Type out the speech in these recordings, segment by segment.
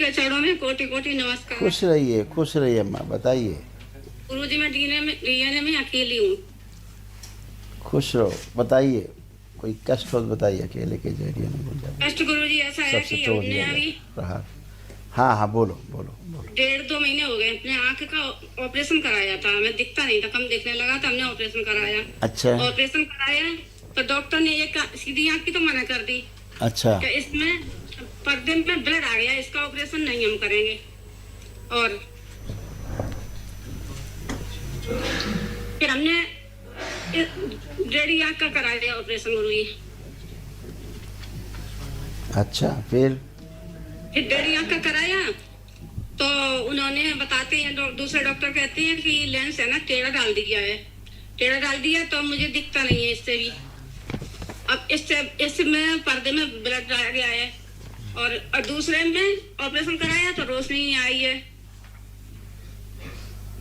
आपके चरणों में कोटि कोटि नमस्कार। खुश रहिए माँ, बताइए। गुरुजी मैं डीएनए में अकेली हूँ। खुश रहो, बताइए। कोई कष्ट हो तो बताइए, अकेले के जरिए नहीं बोल जाए। कष्ट गुरुजी ऐसा है सबसे कि तोड़ हमने दिया अभी प्रहार। हाँ, बोलो बोलो बोलो। 1.5-2 महीने हो गए अपने आँख का ऑपरेशन कराया था। मैं दिखता नहीं था, कम दिखने लगा था, हमने ऑपरेशन कराया। अच्छा। ऑपरेशन कराया तो डॉक्टर ने ये सीधी आँख की तो मना कर दी। अच्छा। कि इसमें पर्दे में ब्लड आ गया, इसका ऑपरेशन नहीं हम करेंगे। और फिर हमने डेढ़ी आँख का कराया ऑपरेशन गुरुजी। अच्छा, फिर डेढ़ी आँख का कराया तो उन्होंने बताते हैं, दूसरे डॉक्टर कहते हैं कि लेंस है ना टेढ़ा डाल दिया है। टेढ़ा डाल दिया तो मुझे दिखता नहीं है इससे भी। अब इससे में पर्दे में ब्लड आ गया है और दूसरे में ऑपरेशन कराया तो रोशनी नहीं आई है,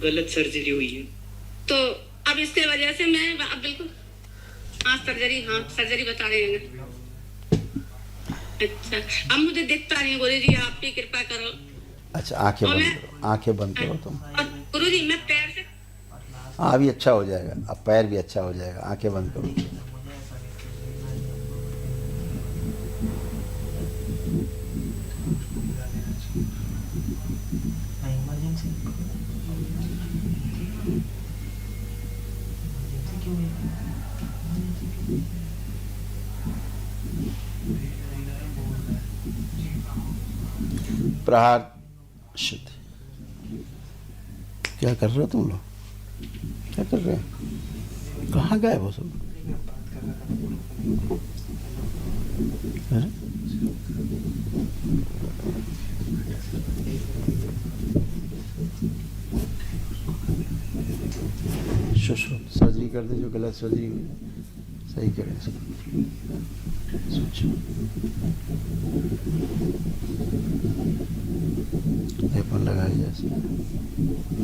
गलत सर्जरी हुई है। तो अब इसके वजह से मैं अब बिल्कुल सर्जरी बता रहे हैं। अच्छा, अब मुझे दिखता नहीं गुरुजी, आपकी कृपा करो। अच्छा, आंखें बंद करो तुम। गुरुजी मैं पैर से अभी अच्छा हो जाएगा, अब पैर भी अच्छा हो जाएगा। आंखें बंद करो। प्रहार शुद्ध। क्या कर रहे हो तुम लोग? क्या कर रहे हो? कहाँ गए वो सब? अरे सर्जरी कर दे, जो गलत सर्जरी हुई सही करें सोचो। लेपन लगाए जैसे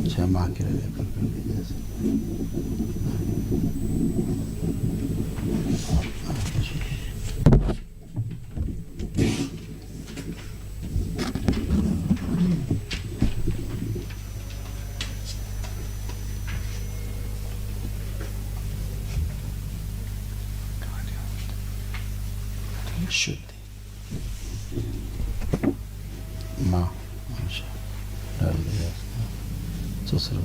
6 माह के लिए लेपन कर दिए जैसे। शुद्धि माँ डाल दिया ससुर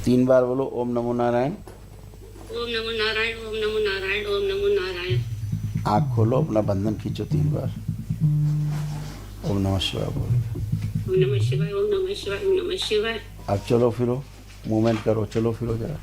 3 बार बोलो ओम नमो नारायण। ओम नमो नारायण, ओम नमो नारायण, ओम नमो नारायण। आँख खोलो, अपना बंधन खींचो 3 बार। ओम नमः शिवाय बोलो। ओम नमः शिवाय, ओम नमः शिवाय, ओम नमः शिवाय। अब चलो फिरो, मूवमेंट करो, चलो फिरो जरा।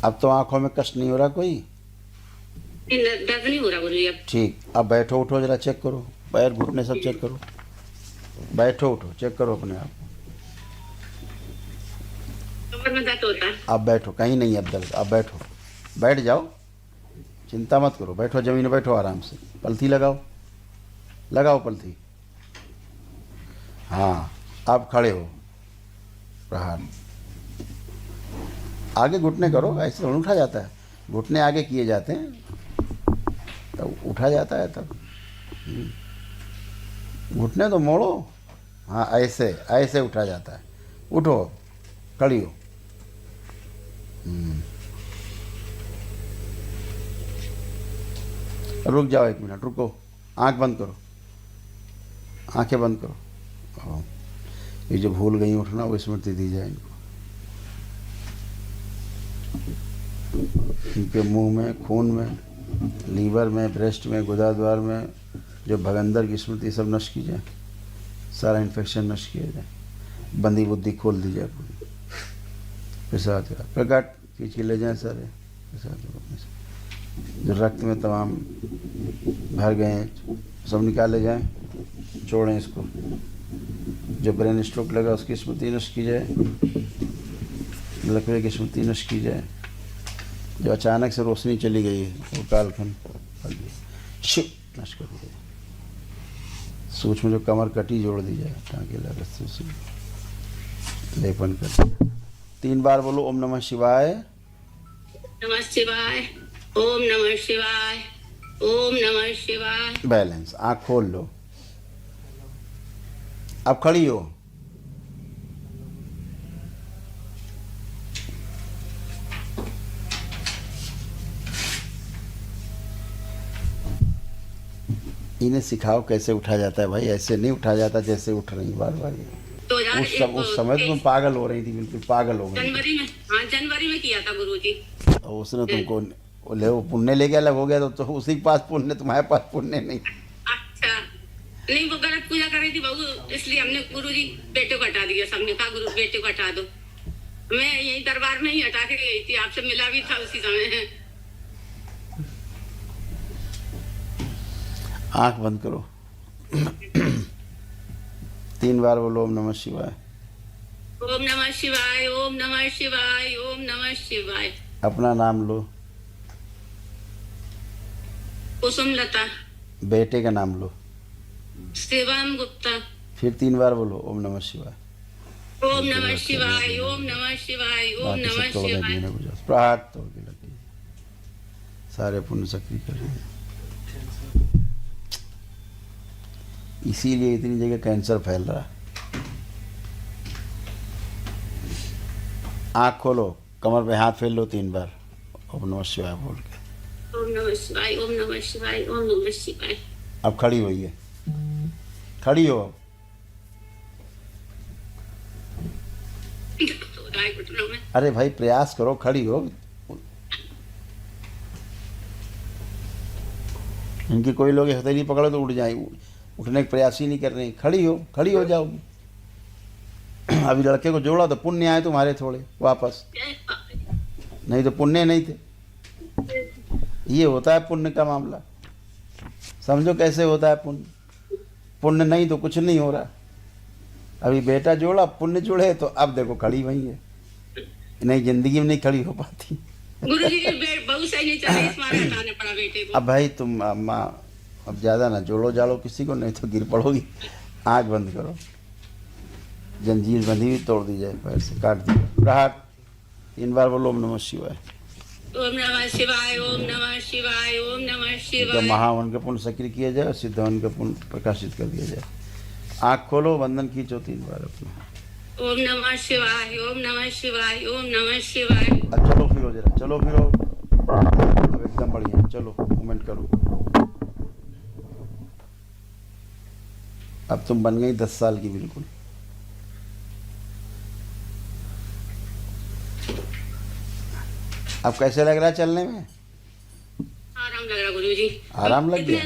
अब तो आंखों में कष्ट नहीं हो रहा कोई? दर्द नहीं हो रहा गुरुजी अब। ठीक, अब बैठो, उठो जरा, चेक करो पैर घुटने सब चेक करो। बैठो, उठो, चेक करो अपने आप। कमर में दर्द होता है। अब बैठो, कहीं नहीं अब दर्द। अब बैठो, बैठ जाओ, चिंता मत करो। बैठो, जमीन में बैठो आराम से। पलथी लगाओ, लगाओ पलथी। हाँ, अब खड़े हो। प्रहार आगे घुटने करो, ऐसे थोड़ा उठा जाता है। घुटने आगे किए जाते हैं तब उठा जाता है तब। घुटने तो मोड़ो। हाँ, ऐसे ऐसे उठा जाता है। उठो, खड़ी हो। रुक जाओ 1 मिनट, रुको। आंख बंद करो, आंखें बंद करो। ये जो भूल गई उठना, वो स्मृति दी जाए इनको। इनके मुंह में, खून में, लीवर में, ब्रेस्ट में, गुदाद्वार में जो भगंदर की स्मृति सब नष्ट की जाए। सारा इन्फेक्शन नष्ट किया जाए। बंदी बुद्धि खोल दी जाए पूरी। प्रसाद प्रकट खींच के ले जाए सारे प्रसाद अपने से। जो रक्त में तमाम भर गए हैं सब निकाले जाएं, छोड़ें इसको। जो ब्रेन स्ट्रोक लगा उसकी स्मृति नष्ट की जाए, लकवे की स्मृति नष्ट की जाए। जो अचानक से रोशनी चली गई है वो कालखंड शिव नष्ट कर दी जाए। सूक्ष्म जो कमर कटी जोड़ दी जाए, टाँके लगा से लेपन कर। 3 बार बोलो ओम नमः शिवाय, नमः शिवाय, ओम नमः शिवाय, ओम नमः शिवाय। बैलेंस। आँख खोल लो, अब खड़ी हो। इन्हें सिखाओ कैसे उठा जाता है भाई, ऐसे नहीं उठा जाता जैसे उठ रही बार बार। उस समय तो तुम पागल हो रही थी, बिल्कुल पागल हो गई। जनवरी में, हाँ जनवरी में किया था गुरुजी। और उसने तुमको ले वो पुण्य लेके अलग हो गया, तो उसी के पास पुण्य, तुम्हारे पास पुण्य नहीं। अच्छा, नहीं वो गलत पूजा कर रही थी बहू, इसलिए हमने गुरुजी बेटे को हटा दिया। सबने कहा गुरु बेटे को हटा दो। मैं यही दरबार में ही हटा के गई थी, आपसे मिला भी था उसी समय। आंख बंद करो। 3 बार बोलो ओम नमः शिवाय, ओम नमः शिवाय, ओम नमः शिवाय, ओम नमः शिवाय। अपना नाम लो, कुसुम लता। बेटे का नाम लो, शिवम गुप्ता। फिर 3 बार बोलो ओम नमः शिवाय। ओम नमः शिवाय, ओम नमः शिवाय, ओम नमः शिवाय। प्राट तोड़ के लगी, सारे पुण्य सक्रिय कर रहे हैं। इसीलिए इतनी जगह कैंसर फैल रहा है। आँख खोलो, कमर पे हाथ फेर लो 3 बार ओम नमः शिवाय बोल के। ओम नमः शिवाय, ओम नमः शिवाय, ओम नमः शिवाय। अब खड़ी होइए, खड़ी हो। अरे भाई प्रयास करो, खड़ी हो। इनकी कोई लोग हथेली पकड़ो तो उठ जाए, उठने का प्रयास ही नहीं कर रहे। खड़ी हो, खड़ी हो जाओगी। अभी लड़के को जोड़ा तो पुण्य आए तुम्हारे थोड़े वापस, नहीं तो पुण्य नहीं थे। ये होता है पुण्य का मामला, समझो कैसे होता है पुण्य। पुण्य नहीं तो कुछ नहीं हो रहा। अभी बेटा जोड़ा, पुण्य जुड़े, तो अब देखो खड़ी वही है, नहीं जिंदगी में नहीं खड़ी हो पाती। गुरुजी की बहुत सही नहीं चल रही, इस बार हटाना पड़ा बेटे को। अब भाई तुम अम्मा अब ज़्यादा ना जोड़ो जाड़ो किसी को, नहीं तो गिर पड़ोगी। आँख बंद करो, जंजीर बंधी हुई तोड़ दी जाए, पैर से काट दी। प्रहार 3 बार बोलो ओम नमः शिवाय। ओम नमः शिवाय, ओम नमः शिवाय, ओम नमः शिवाय। महावन का पुण्य सक्रिय किया जाए और सिद्धवन का पुण्य प्रकाशित कर दिया जाए। आँख खोलो, बंधन खींचो 3 बार अपना। ओम नमः शिवाय, ओम नमः शिवाय, ओम नमः शिवाय। अब चलो फिरो जरा, चलो फिरो। अब एकदम बढ़िया, चलो मूवमेंट करो। अब तुम बन गई 10 साल की बिल्कुल। अब कैसे लग रहा है चलने में? आराम लग रहा गुरुजी। आराम लग गया?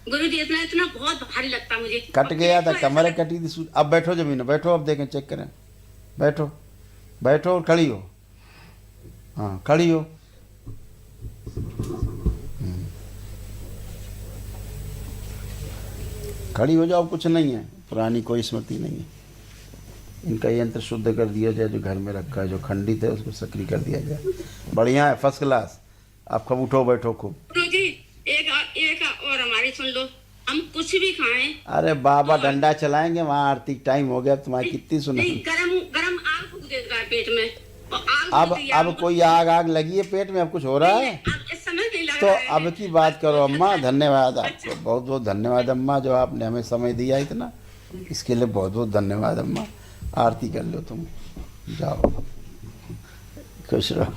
गुरुजी इतना बहुत भारी लगता मुझे। कट गया था, कमरे कटी थी। अब बैठो जमीन में, बैठो, अब देखें, चेक करें। बैठो, बैठो और खड़ी हो। हाँ खड़ी हो। खड़ी हो जाओ, कुछ नहीं है, पुरानी कोई स्मृति नहीं है। इनका यंत्र शुद्ध कर दिया जाए, जो घर में रखा है, जो खंडित है उसको सक्रिय कर दिया जाए। बढ़िया है, फर्स्ट क्लास। आप खूब उठो बैठो खूब। गुरुजी एक और हमारी सुन लो, हम कुछ भी खाएं। अरे बाबा डंडा चलाएंगे, वहाँ आरती टाइम हो गया, तुम्हारी कितनी सुना। गरम आग फूक देता है पेट में। अब कोई आग लगी है पेट में, अब कुछ हो रहा है इस समय नहीं लग तो रहा है। अब की बात करो अम्मा। धन्यवाद आपको, बहुत बहुत धन्यवाद अम्मा, जो आपने हमें समय दिया इतना, इसके लिए बहुत बहुत धन्यवाद अम्मा। आरती कर लो तुम, जाओ खुश रहो।